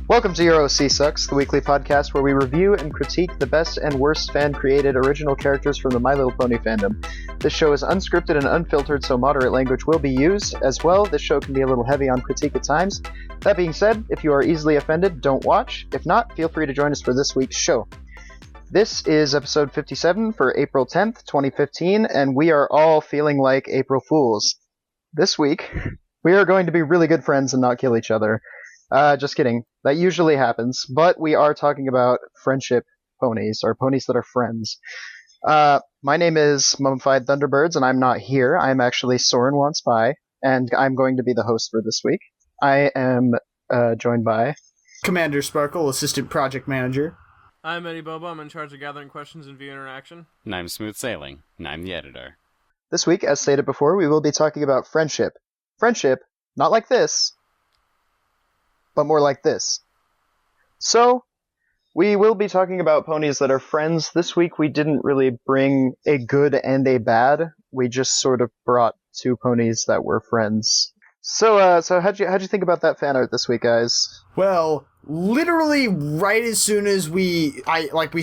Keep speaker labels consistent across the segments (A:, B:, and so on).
A: Welcome to Your OC Sucks, the weekly podcast where we review and critique the best and worst fan-created original characters from the My Little Pony fandom. This show is unscripted and unfiltered, so moderate language will be used. As well, this show can be a little heavy on critique at times. That being said, if you are easily offended, don't watch. If not, feel free to join us for this week's show. This is episode 57 for April 10th, 2015, and we are all feeling like April Fools. This week, we are going to be really good friends and not kill each other. Just kidding. That usually happens, but we are talking about friendship ponies, or ponies that are friends. My name is Mummified Thunderbirds, and I'm not here. I'm actually Soren Wants By, and I'm going to be the host for this week. I am joined by
B: Commander Sparkle, Assistant Project Manager.
C: I'm Eddie Bobo. I'm in charge of gathering questions and view interaction.
D: And I'm Smooth Sailing, and I'm the editor.
A: This week, as stated before, we will be talking about friendship. Friendship, not like this, but more like this. So, we will be talking about ponies that are friends. This week we didn't really bring a good and a bad. We just sort of brought two ponies that were friends. So how'd you think about that fan art this week, guys?
B: Well, literally right as soon as we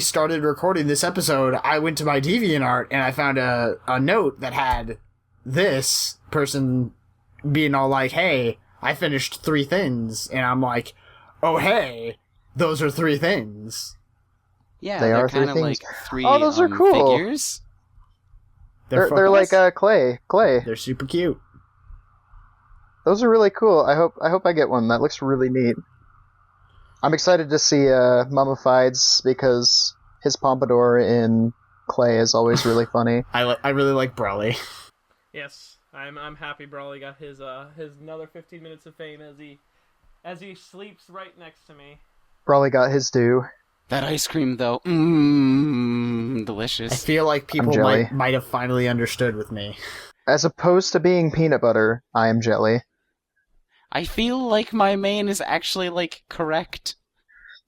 B: started recording this episode, I went to my DeviantArt and I found a note that had this person being all like, "Hey, I finished 3 things," and I'm like, "Oh hey, those are 3 things."
D: Yeah,
A: they
D: they're
A: are 3
D: kind of
A: things.
D: like 3
A: Oh, those are cool.
D: figures.
A: They're like clay.
B: They're super cute.
A: Those are really cool. I hope I get one. That looks really neat. I'm excited to see Mummified's because his pompadour in clay is always really funny.
B: I really like Brawly.
C: Yes, I'm happy Brawly got his another 15 minutes of fame as he sleeps right next to me.
A: Brawly got his due.
D: That ice cream, though, delicious.
B: I feel like people might have finally understood with me.
A: As opposed to being peanut butter, I am jelly.
D: I feel like my main is actually, correct.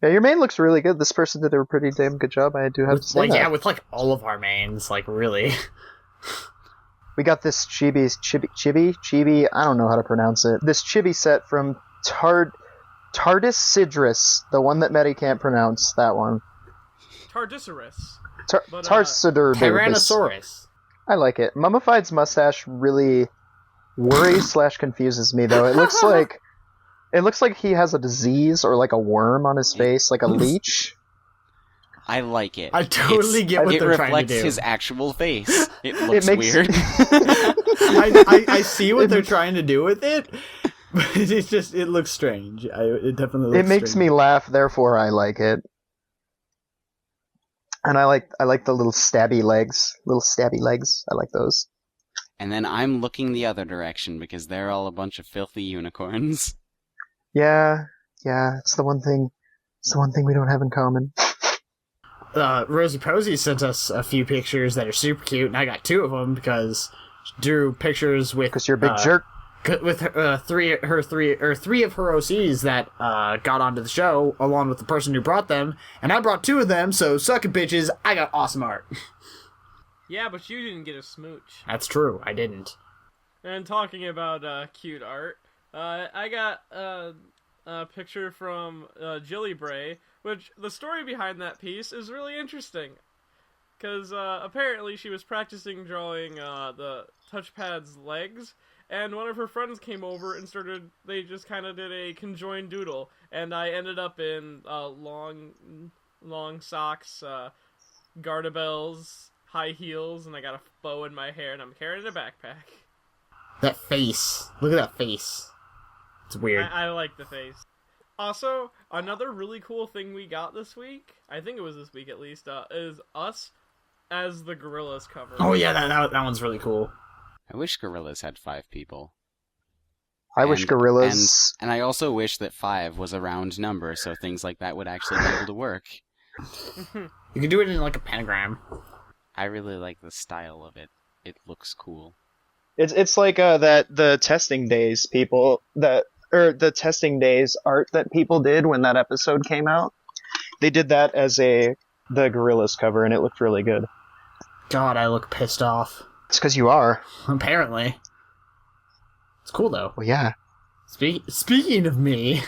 A: Yeah, your main looks really good. This person did a pretty damn good job, I do have to say that.
B: Yeah, with, all of our mains, really.
A: We got this chibi, I don't know how to pronounce it. This chibi set from Tardis Sidrus, the one that Medi can't pronounce, that one.
C: Tardiceras.
A: Tarsidur.
B: Tyrannosaurus.
A: I like it. Mummified's mustache really worries/confuses me, though. It looks like he has a disease or like a worm on his face, like a leech.
D: I like it.
B: I totally get what they're trying to do.
D: It reflects his actual face. It looks weird.
B: I see what they're trying to do with it, but it looks strange. It definitely looks
A: It makes
B: strange.
A: me laugh, therefore I like it. And I like the little stabby legs. I like those.
D: And then I'm looking the other direction because they're all a bunch of filthy unicorns.
A: Yeah, it's the one thing we don't have in common.
B: Rosie Posey sent us a few pictures that are super cute, and I got 2 of them because she drew pictures with...
A: Because you're a big jerk.
B: With 3 of her OCs that got onto the show, along with the person who brought them, and I brought 2 of them, so suck it, bitches, I got awesome art.
C: Yeah, but you didn't get a smooch.
B: That's true, I didn't.
C: And talking about cute art, I got a picture from Jilly Bray, which the story behind that piece is really interesting. Because apparently she was practicing drawing the touchpad's legs, and one of her friends came over and they just kind of did a conjoined doodle, and I ended up in long socks, garterbells, high heels, and I got a bow in my hair, and I'm carrying a backpack.
B: That face. Look at that face. It's weird.
C: I like the face. Also, another really cool thing we got this week, I think it was this week at least, is us as the Gorillas cover.
B: Oh yeah, that one's really cool.
D: I wish Gorillas had 5 people.
A: I wish Gorillas...
D: And I also wish that 5 was a round number, so things like that would actually be able to work.
B: You can do it in a pentagram.
D: I really like the style of it. It looks cool.
A: It's like the testing days the testing days art that people did when that episode came out. They did that as the Gorillas cover, and it looked really good.
B: God, I look pissed off.
A: It's because you are.
B: Apparently. It's cool, though.
A: Well, yeah.
B: Speaking of me...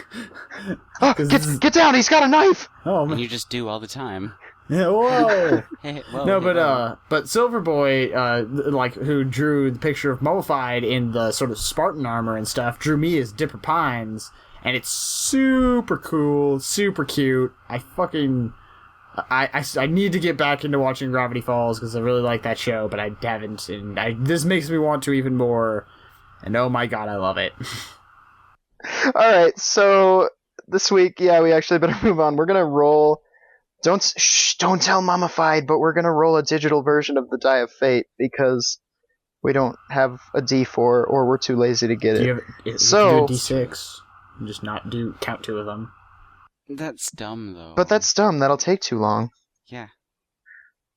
A: Oh, get down! He's got a knife!
B: Oh,
D: And
B: man.
D: you just do all the time.
B: Yeah, whoa!
D: Hey, whoa,
B: No,
D: hey, whoa.
B: but Silverboy, like, who drew the picture of Mummified in the sort of Spartan armor and stuff, drew me as Dipper Pines, and it's super cool, super cute. I need to get back into watching Gravity Falls, because I really like that show, but I haven't, and this makes me want to even more, and oh my god, I love it.
A: Alright, so this week, yeah, we actually better move on. We're gonna roll... Don't tell Mummified, but we're gonna roll a digital version of the Die of Fate, because we don't have a D4, or we're too lazy to get it.
B: You do
A: So...
B: a D6, and just not count 2 of them.
D: That's dumb, though.
A: But that's dumb, that'll take too long.
D: Yeah.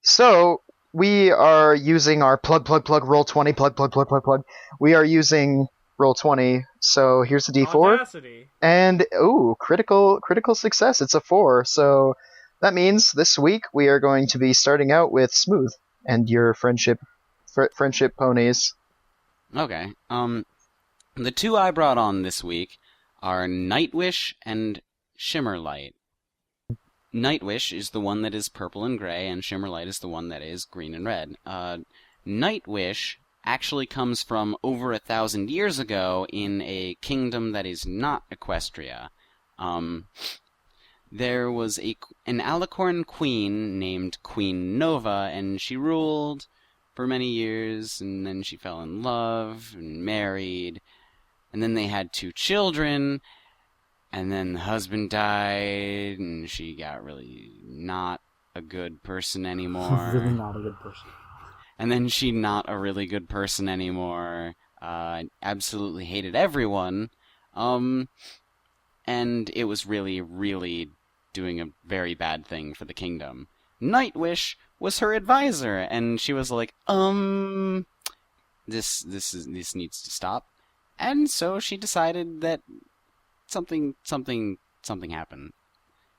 A: So, we are using our plug, roll 20, plug. We are using roll 20, so here's the D4.
C: Audacity.
A: And, ooh, critical success, it's a 4, so that means this week we are going to be starting out with Smooth and your friendship ponies.
D: Okay. The 2 I brought on this week are Nightwish and Shimmerlight. Nightwish is the one that is purple and gray, and Shimmerlight is the one that is green and red. Nightwish actually comes from over 1,000 years ago in a kingdom that is not Equestria. There was an Alicorn queen named Queen Nova, and she ruled for many years, and then she fell in love and married, and then they had 2 children, and then the husband died, and she got really not a good person anymore.
B: Really not a good person.
D: And then she not a really good person anymore. Absolutely hated everyone. And it was really, really doing a very bad thing for the kingdom. Nightwish was her advisor, and she was like, this needs to stop. And so she decided that something happened.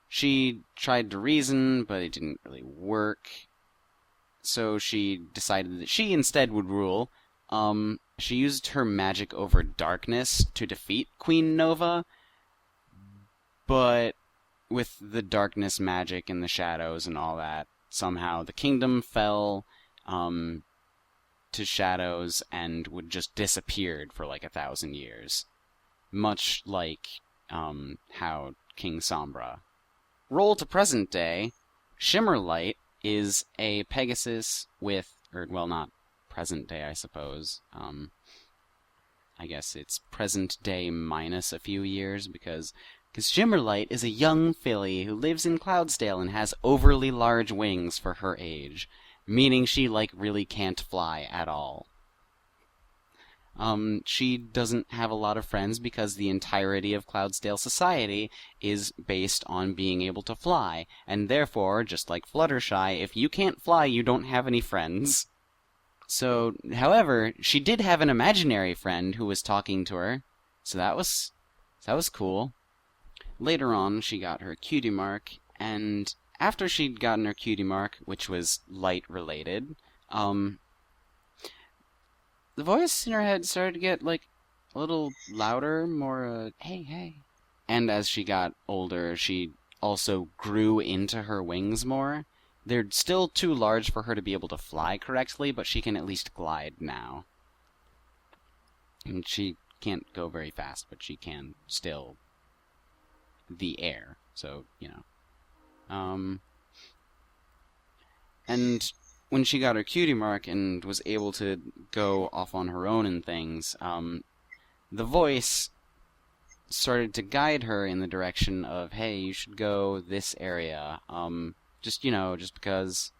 D: She tried to reason, but it didn't really work. So she decided that she instead would rule. She used her magic over darkness to defeat Queen Nova, but with the darkness magic and the shadows and all that, somehow the kingdom fell to shadows and would just disappeared for like 1,000 years. Much like how King Sombra. Roll to present day, Shimmerlight is a Pegasus with, or well, not present day, I suppose. I guess it's present day minus a few years, because Shimmerlight is a young filly who lives in Cloudsdale and has overly large wings for her age, meaning she, like, really can't fly at all. She doesn't have a lot of friends because the entirety of Cloudsdale society is based on being able to fly, and therefore, just like Fluttershy, if you can't fly, you don't have any friends. So, however, she did have an imaginary friend who was talking to her, so that was cool. Later on, she got her cutie mark, and after she'd gotten her cutie mark, which was light-related, the voice in her head started to get, like, a little louder, more, hey. And as she got older, she also grew into her wings more. They're still too large for her to be able to fly correctly, but she can at least glide now. And she can't go very fast, but she can still the air, so, you know. And when she got her cutie mark and was able to go off on her own and things, the voice started to guide her in the direction of, hey, you should go this area, just because,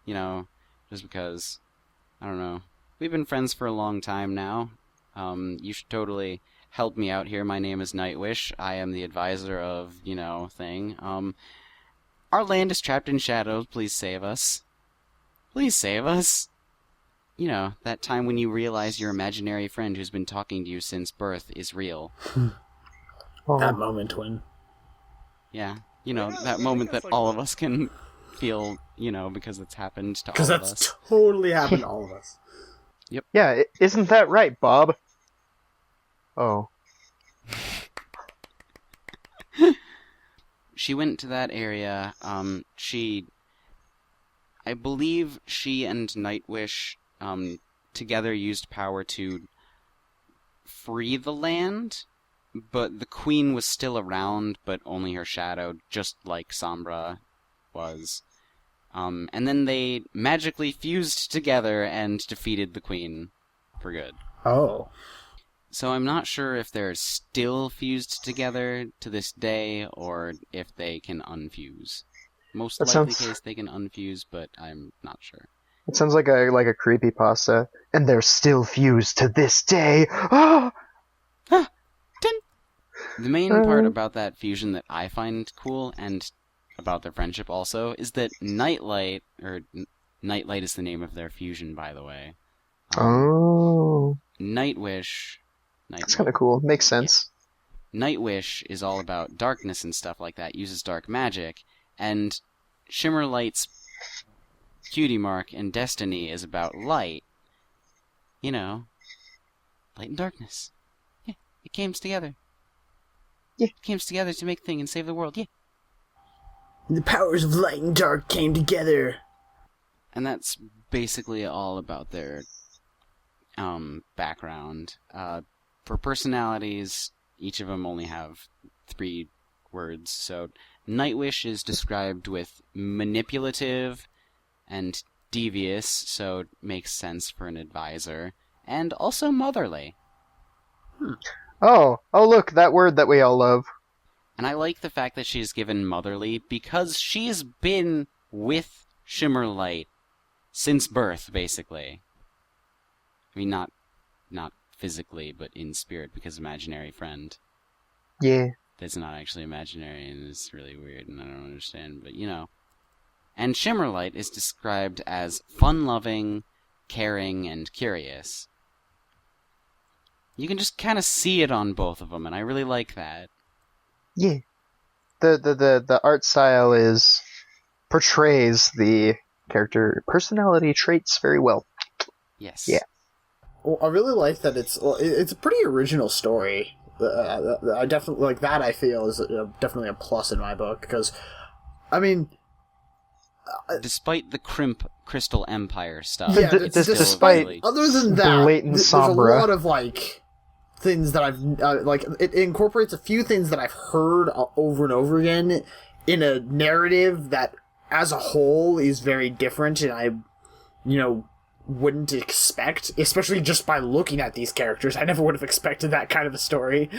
D: I don't know. We've been friends for a long time now. You should totally help me out here. My name is Nightwish. I am the advisor of, thing. Our land is trapped in shadows. Please save us. Please save us. That time when you realize your imaginary friend who's been talking to you since birth is real.
B: That moment when...
D: Yeah, that moment that all of us can feel, because it's happened to all of us.
B: Because that's totally happened to all of us.
A: Yep. Yeah, isn't that right, Bob? Oh.
D: she went to that area. I believe she and Nightwish together used power to free the land, but the queen was still around, but only her shadow, just like Sombra was. And then they magically fused together and defeated the queen for good.
B: Oh.
D: So I'm not sure if they're still fused together to this day, or if they can unfuse. Most likely case they can unfuse, but I'm not sure.
A: It sounds like a creepypasta. And they're still fused to this day. Ah!
D: The main part about that fusion that I find cool, and about their friendship also, is that Nightlight is the name of their fusion, by the way. Nightwish...
A: That's kind of cool. Makes sense.
D: Yeah. Nightwish is all about darkness and stuff like that, uses dark magic, and Shimmerlight's cutie mark and Destiny is about light. You know, light and darkness. Yeah, it came together.
A: Yeah.
D: It came together to make a thing and save the world, yeah.
B: The powers of light and dark came together.
D: And that's basically all about their background. For personalities, each of them only have 3 words. So Nightwish is described with manipulative and devious, so it makes sense for an advisor, and also motherly.
A: Oh, look, that word that we all love.
D: And I like the fact that she's given motherly because she's been with Shimmerlight since birth, basically. I mean, not physically, but in spirit, because imaginary friend.
A: Yeah.
D: That's not actually imaginary, and it's really weird, and I don't understand, but you know. And Shimmerlight is described as fun-loving, caring, and curious. You can just kind of see it on both of them, and I really like that.
A: Yeah. The art style portrays the character personality traits very well.
D: Yes.
A: Yeah.
B: Well, I really like that it's a pretty original story. I definitely like that. I feel is definitely a plus in my book because, I mean,
D: despite the Crystal Empire stuff,
B: yeah,
A: despite
B: really, other than that,
A: blatant
B: there's
A: Sombra.
B: a lot of things that I've it incorporates a few things that I've heard over and over again in a narrative that, as a whole, is very different, and I, wouldn't expect, especially just by looking at these characters. I never would have expected that kind of a story.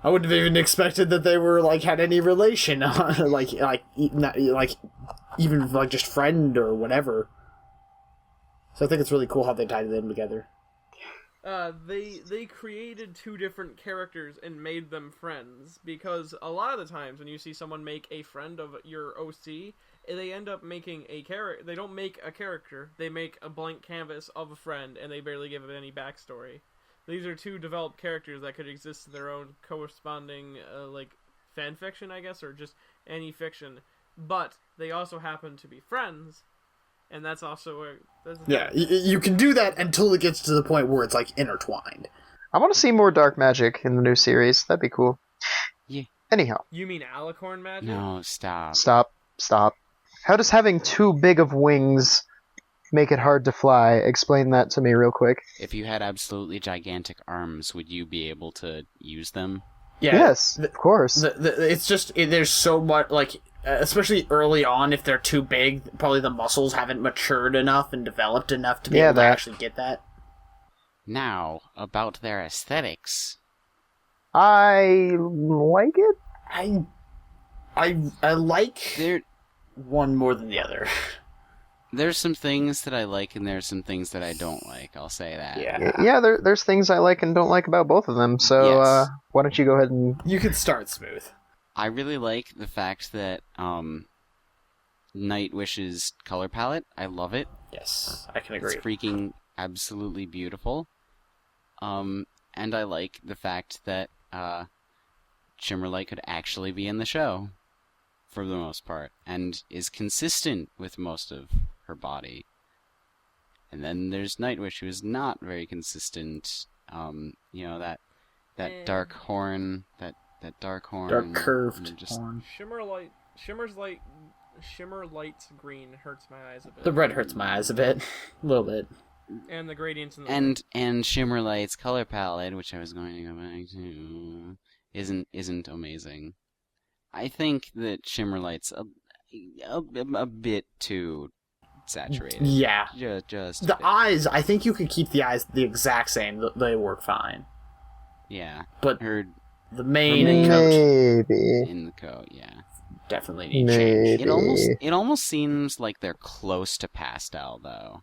B: I wouldn't have even expected that they were had any relation, even just friend or whatever. So I think it's really cool how they tied them together.
C: They created 2 different characters and made them friends, because a lot of the times when you see someone make a friend of your OC, they end up making a character. They don't make a character, they make a blank canvas of a friend, and they barely give it any backstory. These are 2 developed characters that could exist in their own corresponding, fan fiction, I guess, or just any fiction, but they also happen to be friends. And that's also where...
B: you can do that until it gets to the point where it's, intertwined.
A: I want to see more dark magic in the new series. That'd be cool.
D: Yeah.
A: Anyhow.
C: You mean alicorn magic?
D: No, stop.
A: Stop. How does having too big of wings make it hard to fly? Explain that to me real quick.
D: If you had absolutely gigantic arms, would you be able to use them?
B: Yeah,
A: yes, of course.
B: It's just, there's so much, especially early on, if they're too big, probably the muscles haven't matured enough and developed enough to be able to actually get that.
D: Now, about their aesthetics.
A: I like it.
B: I like one more than the other.
D: There's some things that I like, and there's some things that I don't like. I'll say that.
A: Yeah. There's things I like and don't like about both of them. So
D: yes.
A: Why don't you go ahead and...
B: You can start, Smooth.
D: I really like the fact that Nightwish's color palette. I love it.
B: Yes, I can agree.
D: It's freaking absolutely beautiful. And I like the fact that Shimmerlight could actually be in the show, for the most part, and is consistent with most of her body. And then there's Nightwish, who is not very consistent. That dark horn, that dark horn.
B: Dark curved
D: and just
B: horn.
C: Shimmer lights green hurts my eyes a bit.
B: The red hurts my eyes a bit. A little bit.
C: And the gradients in the
D: and Shimmerlight's color palette, which I was going to go back to, isn't amazing. I think that Shimmerlight's a bit too saturated.
B: Yeah.
D: Just
B: the eyes, I think you could keep the eyes the exact same. They work fine.
D: Yeah.
B: But the mane
A: Maybe.
B: and coat
D: in the coat, yeah.
B: definitely need change.
D: It almost seems like they're close to pastel, though.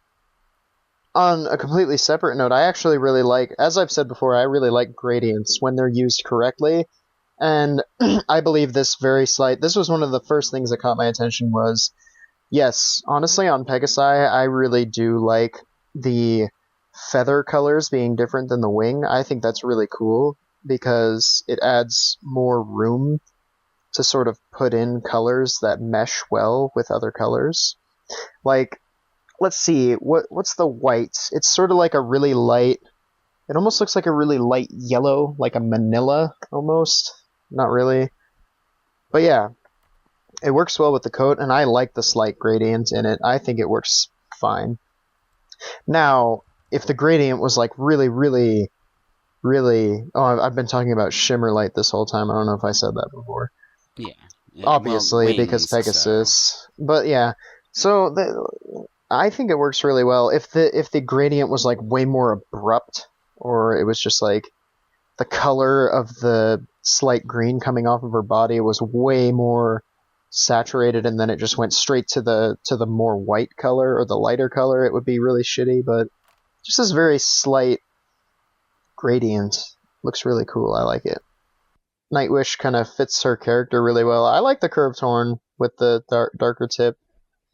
A: On a completely separate note, I actually really like, as I've said before, I really like gradients when they're used correctly. And I believe this was one of the first things that caught my attention was, yes, honestly, on Pegasi, I really do like the feather colors being different than the wing. I think that's really cool because it adds more room to sort of put in colors that mesh well with other colors. Like, let's see, what's the white? It's sort of like a really light, it almost looks like a really light yellow, like a manila, almost. Not really. But yeah, it works well with the coat, and I like the slight gradient in it. I think it works fine. Now, if the gradient was like really, really, really... Oh, I've been talking about Shimmerlight this whole time. I don't know if I said that before.
D: Yeah.
A: Obviously,
D: well,
A: because
D: wings,
A: Pegasus.
D: So.
A: But yeah, so I think it works really well. If the gradient was like way more abrupt, or it was just like the color of the slight green coming off of her body was way more saturated, and then it just went straight to the more white color or the lighter color, it would be really shitty. But just this very slight gradient looks really cool. I like it. Nightwish kind of fits her character really well. I like the curved horn with the darker tip.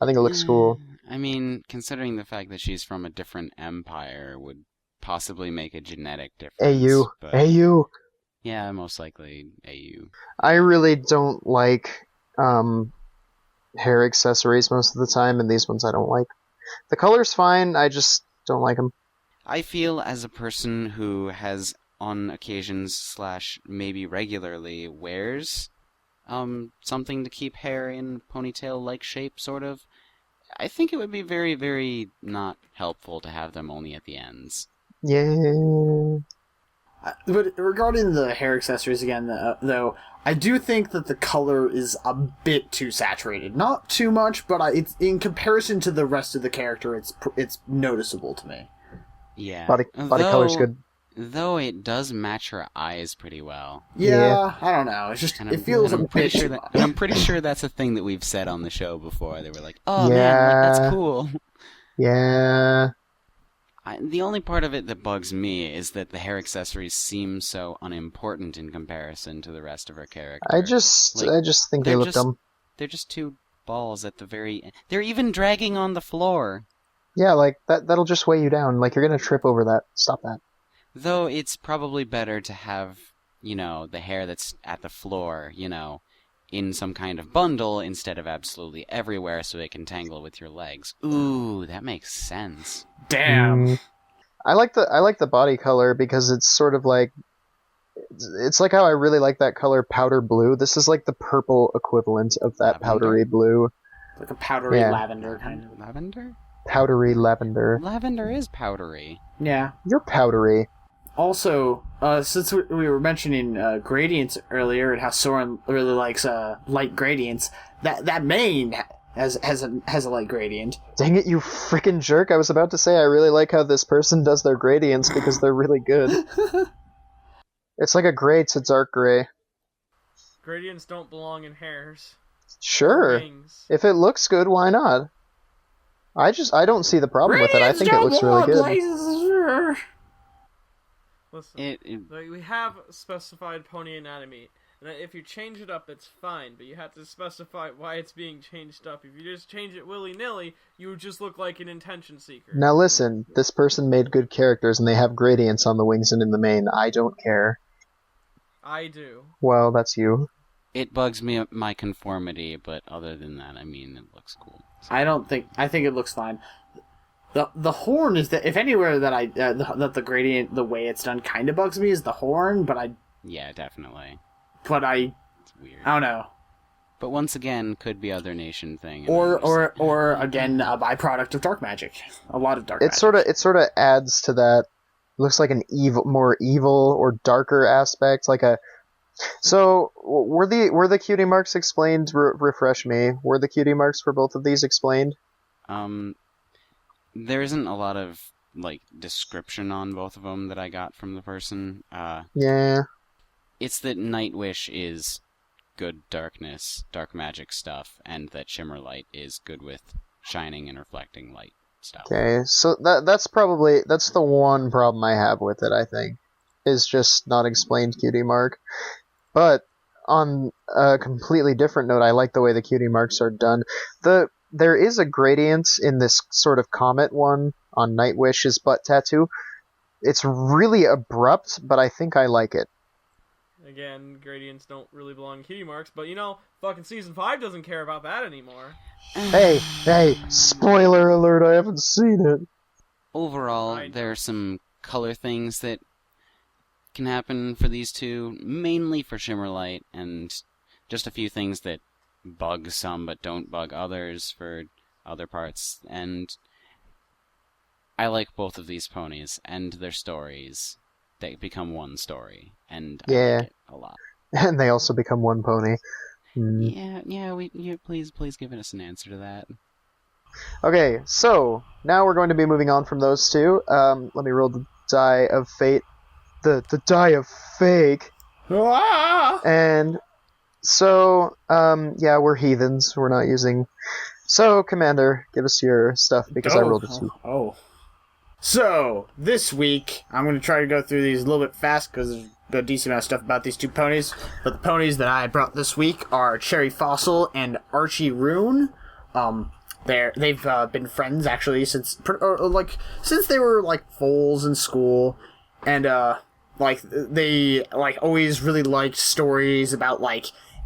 A: I think it looks cool.
D: I mean, considering the fact that she's from a different empire would possibly make a genetic difference.
A: AU.
D: Yeah, most likely AU.
A: I really don't like hair accessories most of the time, and these ones I don't like. The color's fine, I just don't like them.
D: I feel as a person who has, on occasions / maybe regularly, wears something to keep hair in ponytail-like shape, sort of, I think it would be very, very not helpful to have them only at the ends.
A: Yeah.
B: But regarding the hair accessories again, though, I do think that the color is a bit too saturated. Not too much, but it's in comparison to the rest of the character, it's noticeable to me.
D: Yeah.
A: Body color's good.
D: Though it does match her eyes pretty well.
B: Yeah. I don't know. It's just it feels a bit too much.
D: And I'm pretty sure that's a thing that we've said on the show before. They were like, "Oh man, that's cool."
A: Yeah.
D: The only part of it that bugs me is that the hair accessories seem so unimportant in comparison to the rest of her character.
A: I just think they look dumb.
D: They're just two balls at the very end. They're even dragging on the floor.
A: Yeah, like that'll just weigh you down. Like you're gonna trip over that. Stop that.
D: Though it's probably better to have, the hair that's at the floor, in some kind of bundle instead of absolutely everywhere so it can tangle with your legs. Ooh, that makes sense.
B: Damn.
A: I like the body color because it's sort of like, it's like how I really like that color powder blue. This is like the purple equivalent of that powdery blue.
B: Like a powdery lavender kind of.
D: Lavender?
A: Powdery lavender.
D: Lavender is powdery.
B: Yeah.
A: You're powdery.
B: Also, since we were mentioning gradients earlier and how Soren really likes light gradients, that mane has a light gradient.
A: Dang it, you frickin' jerk! I was about to say I really like how this person does their gradients because they're really good. It's like a gray to dark gray.
C: Gradients don't belong in hairs.
A: Sure. If it looks good, why not? I don't see the problem with it. I think it looks really good.
C: Listen, we have specified pony anatomy, and if you change it up, it's fine, but you have to specify why it's being changed up. If you just change it willy-nilly, you would just look like an intention seeker.
A: Now listen, this person made good characters, and they have gradients on the wings and in the mane. I don't care.
C: I do.
A: Well, that's you.
D: It bugs me my conformity, but other than that, it looks cool. So.
B: I think it looks fine. The horn is if anywhere that that the gradient, the way it's done kind of bugs me is the horn, but
D: Yeah, definitely.
B: but
D: It's weird.
B: I don't know.
D: But once again, could be other nation thing.
B: Or again, a byproduct of dark magic. A lot of dark magic.
A: It sort of adds to that. Looks like an more evil or darker aspect, like a. So were the cutie marks explained? Refresh me. Were the cutie marks for both of these explained?
D: There isn't a lot of like description on both of them that I got from the person.
A: Yeah.
D: It's that Nightwish is good darkness, dark magic stuff, and that Shimmerlight is good with shining and reflecting light stuff.
A: Okay, so that's the one problem I have with it, I think, is just not explained cutie mark. But on a completely different note, I like the way the cutie marks are done. There is a gradient in this sort of comet one on Nightwish's butt tattoo. It's really abrupt, but I think I like it.
C: Again, gradients don't really belong in cutie marks, but fucking season 5 doesn't care about that anymore.
A: Hey, spoiler alert, I haven't seen it.
D: Overall, there are some color things that can happen for these two, mainly for Shimmerlight, and just a few things that bug some but don't bug others for other parts. And I like both of these ponies and their stories. They become one story, and I like it a lot.
A: And they also become one pony.
D: Please give us an answer to that.
A: Okay, so now we're going to be moving on from those two. Let me roll the die of fate. The die of fake.
B: Ah!
A: And so, we're heathens. We're not using... So, Commander, give us your stuff, because I rolled a 2.
B: Oh. So, this week, I'm going to try to go through these a little bit fast, because there's a decent amount of stuff about these two ponies. But the ponies that I brought this week are Cherry Fossil and Archie Rune. They've been friends, actually, since they were, foals in school. And, they, always really liked stories about,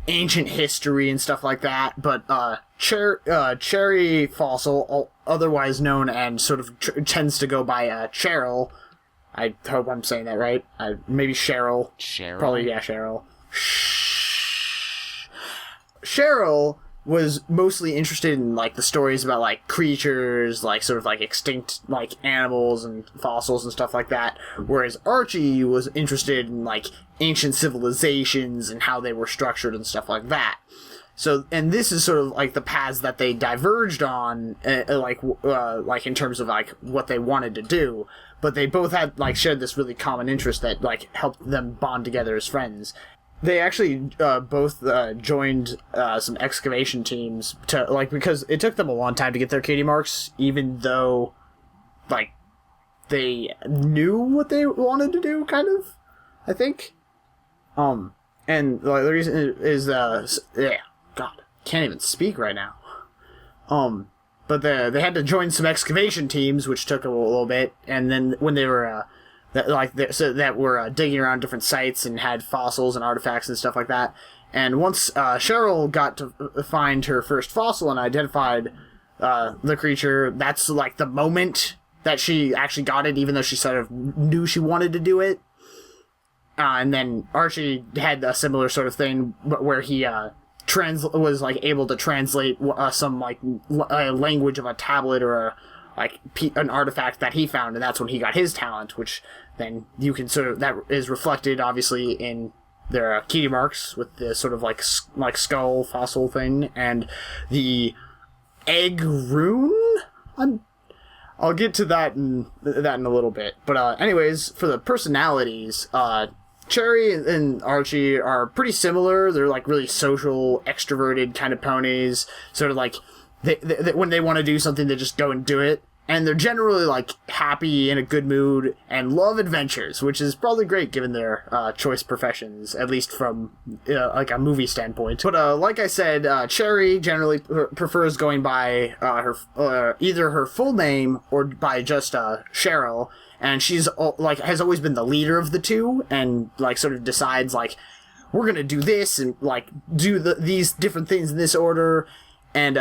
B: ancient history and stuff like that. But, Cherry Fossil, otherwise known and sort of tends to go by, Cheryl. I hope I'm saying that right. Maybe Cheryl.
D: Cheryl?
B: Probably, yeah, Cheryl. Cheryl was mostly interested in, the stories about, creatures, extinct, animals and fossils and stuff like that. Whereas Archie was interested in, ancient civilizations and how they were structured and stuff like that. So, and this is sort of, the paths that they diverged on, in terms of, what they wanted to do. But they both had, shared this really common interest that, helped them bond together as friends. They actually both joined some excavation teams to because it took them a long time to get their cutie marks, even though they knew what they wanted to do, kind of. I think. And the reason is God, can't even speak right now. But they had to join some excavation teams, which took a little bit, and then when they were that were digging around different sites and had fossils and artifacts and stuff like that. And once Cheryl got to find her first fossil and identified the creature, that's the moment that she actually got it, even though she sort of knew she wanted to do it. And then Archie had a similar sort of thing, where he was able to translate some language of a tablet or an artifact that he found, and that's when he got his talent, which then you can that is reflected obviously in their cutie marks with the sort of skull fossil thing and the egg rune. I'll get to that in a little bit, but anyways, for the personalities, Cherry and Archie are pretty similar. They're really social, extroverted kind of ponies, sort of they when they want to do something, they just go and do it. And they're generally, happy, in a good mood, and love adventures, which is probably great given their choice professions, at least from, a movie standpoint. But, like I said, Cherry generally prefers going by her either her full name or by just Cheryl, and she's, has always been the leader of the two, and, sort of decides, we're gonna do this, and, do these different things in this order, and,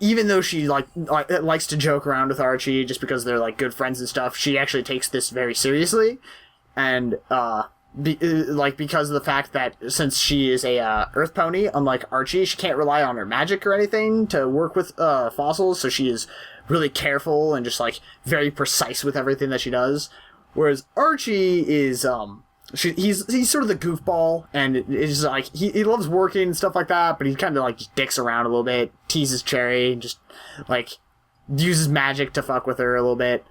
B: even though she likes to joke around with Archie just because they're good friends and stuff, she actually takes this very seriously. And because of the fact that since she is a earth pony, unlike Archie, she can't rely on her magic or anything to work with fossils, so she is really careful and just like very precise with everything that she does. Whereas Archie is he's sort of the goofball, and it's like he loves working and stuff like that, but he kind of like just dicks around a little bit, teases Cherry, and just like uses magic to fuck with her a little bit,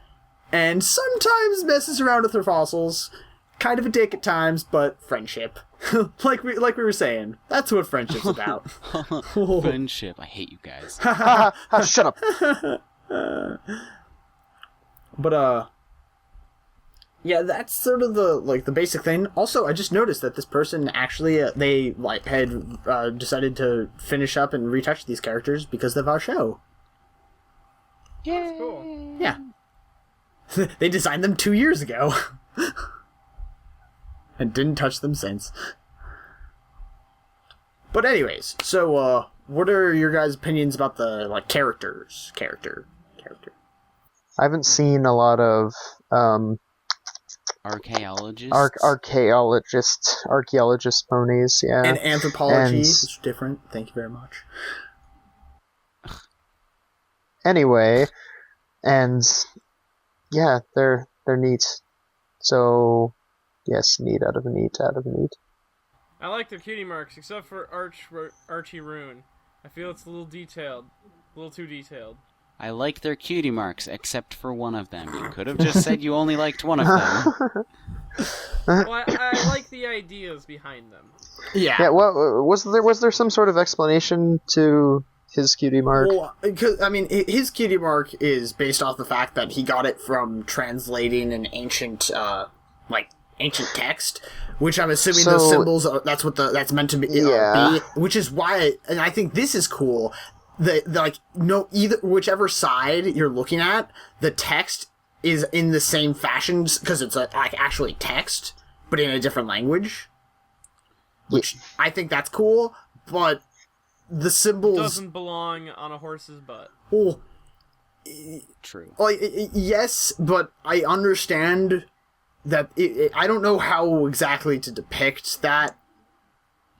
B: and sometimes messes around with her fossils. Kind of a dick at times, but friendship. like we were saying, that's what friendship's about.
D: Friendship. I hate you guys.
A: Shut up.
B: But yeah, that's sort of the basic thing. Also, I just noticed that this person actually they like had decided to finish up and retouch these characters because of our show.
C: Yeah, that's cool.
B: Yeah, they designed them 2 years ago. And didn't touch them since. But anyways, so what are your guys' opinions about the like characters? Character.
A: I haven't seen a lot of
D: Archaeologists?
A: archaeologist ponies, yeah.
B: And anthropology, which is different. Thank you very much.
A: Anyway, and yeah, they're neat. So yes, neat out of neat.
C: I like their cutie marks, except for Archie Rune. I feel it's a little detailed. A little too detailed.
D: I like their cutie marks, except for one of them. You could have just said you only liked one of them.
C: Well, I like the ideas behind them.
B: Yeah.
A: Yeah. Well, was there some sort of explanation to his cutie mark?
B: Well, because, I mean, his cutie mark is based off the fact that he got it from translating an ancient, ancient text, which I'm assuming those symbols are, that's meant to be, be, which is why, and I think this is cool. Whichever side you're looking at, the text is in the same fashion because it's like actually text, but in a different language. Which I think that's cool, but the symbols
C: doesn't belong on a horse's butt.
B: Well,
D: true.
B: Like, yes, but I understand that I don't know how exactly to depict that,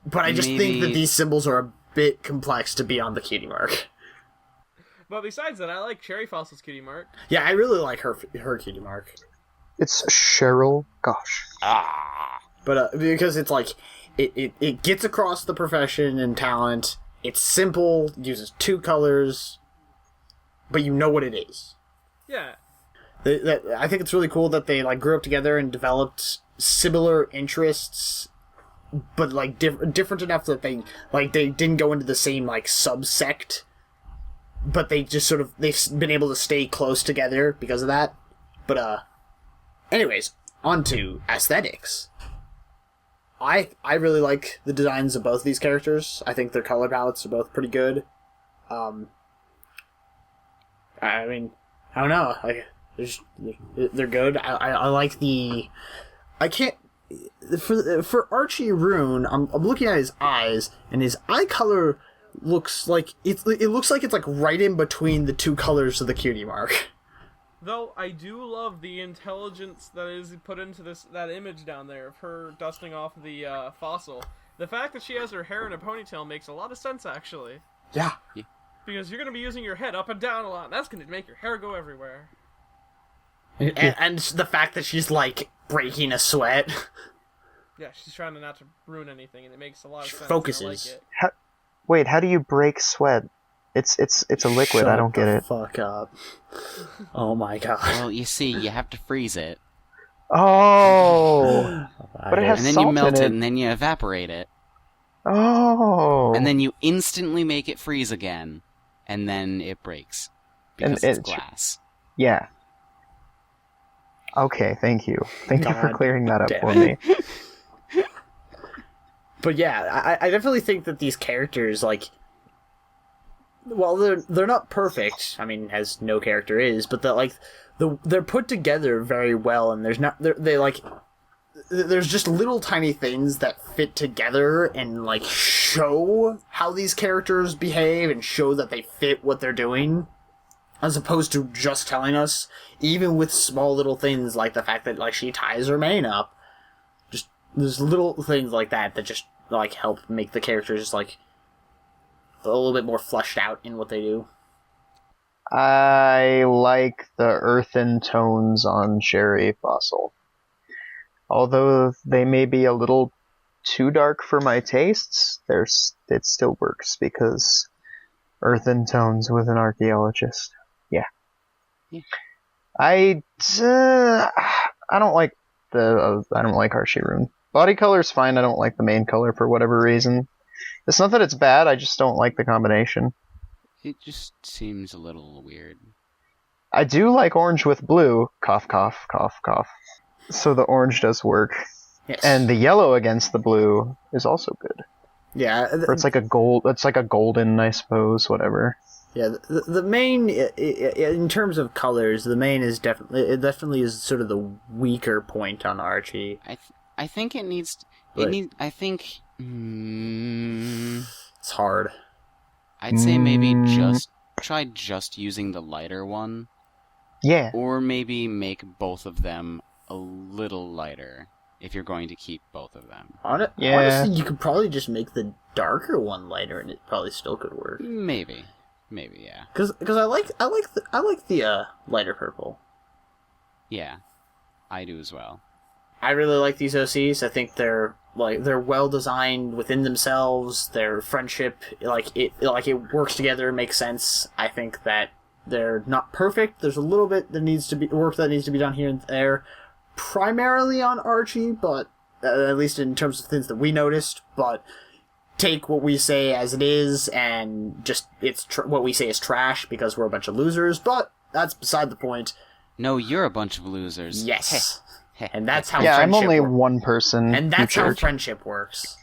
B: but I just think that these symbols are a bit complex to be on the cutie mark.
C: But besides that, I like Cherry Fossil's cutie mark.
B: Yeah, I really like her cutie mark.
A: It's Cheryl. Gosh.
B: But because it's like it gets across the profession and talent. It's simple, uses 2 colors, but you know what it is.
C: Yeah.
B: I think it's really cool that they like grew up together and developed similar interests, but like different enough that they didn't go into the same like subsect, but they just sort of they've been able to stay close together because of that. But anyways, on to aesthetics. I really like the designs of both these characters. I think their color palettes are both pretty good. I mean, I don't know. Like, they're good. I like the. I can't. For Archie Rune, I'm looking at his eyes, and his eye color looks like it looks like it's like right in between the 2 colors of the cutie mark.
C: Though I do love the intelligence that is put into that image down there of her dusting off the fossil. The fact that she has her hair in a ponytail makes a lot of sense, actually.
B: Yeah.
C: Because you're going to be using your head up and down a lot, and that's going to make your hair go everywhere.
B: And the fact that she's like breaking a sweat.
C: Yeah, she's trying to not to ruin anything, and it makes a lot of sense.
B: Focuses.
C: I like it.
A: Wait, how do you break sweat? It's a liquid. I don't get it.
B: Fuck up. Oh my god.
D: Well, you see, you have to freeze it.
A: Oh. But it has
D: and then
A: salt
D: you melt
A: in
D: it, and then you evaporate it.
A: Oh.
D: And then you instantly make it freeze again, and then it breaks. Because it's glass.
A: Yeah. Okay, thank you. Thank you for clearing that up for
B: it.
A: me.
B: But yeah, I definitely think that these characters, like, well, they're not perfect. I mean, as no character is, but they're put together very well, and there's just little tiny things that fit together and like show how these characters behave and show that they fit what they're doing, as opposed to just telling us. Even with small little things like the fact that like she ties her mane up, just there's little things like that just like help make the characters just like a little bit more fleshed out in what they do.
A: I like the earthen tones on Sherry Fossil. Although they may be a little too dark for my tastes, it still works because earthen tones with an archaeologist. Yeah. I don't like Harshiroon. Body color's fine. I don't like the main color for whatever reason. It's not that it's bad. I just don't like the combination.
D: It just seems a little weird.
A: I do like orange with blue. Cough, cough, cough, cough. So the orange does work.
B: Yes.
A: And the yellow against the blue is also good.
B: Yeah.
A: Or it's like a gold. It's like a golden, I suppose. Whatever.
B: Yeah. The main, in terms of colors, the main is definitely is sort of the weaker point on Archie.
D: I think it needs. I think.
B: It's hard.
D: I'd say maybe try using the lighter one.
A: Yeah.
D: Or maybe make both of them a little lighter if you're going to keep both of them.
B: Honestly, you could probably just make the darker one lighter, and it probably still could work.
D: Maybe, yeah.
B: Because I like the lighter purple.
D: Yeah, I do as well.
B: I really like these OCs. I think they're well designed within themselves. Their friendship, it works together, makes sense. I think that they're not perfect. There's a little bit that needs to be done here and there, primarily on Archie, but at least in terms of things that we noticed. But take what we say as it is, and just what we say is trash because we're a bunch of losers. But that's beside the point.
D: No, you're a bunch of losers.
B: Yes. And that's how
A: I'm
B: friendship
A: only
B: works.
A: one person.
B: And that's how friendship works.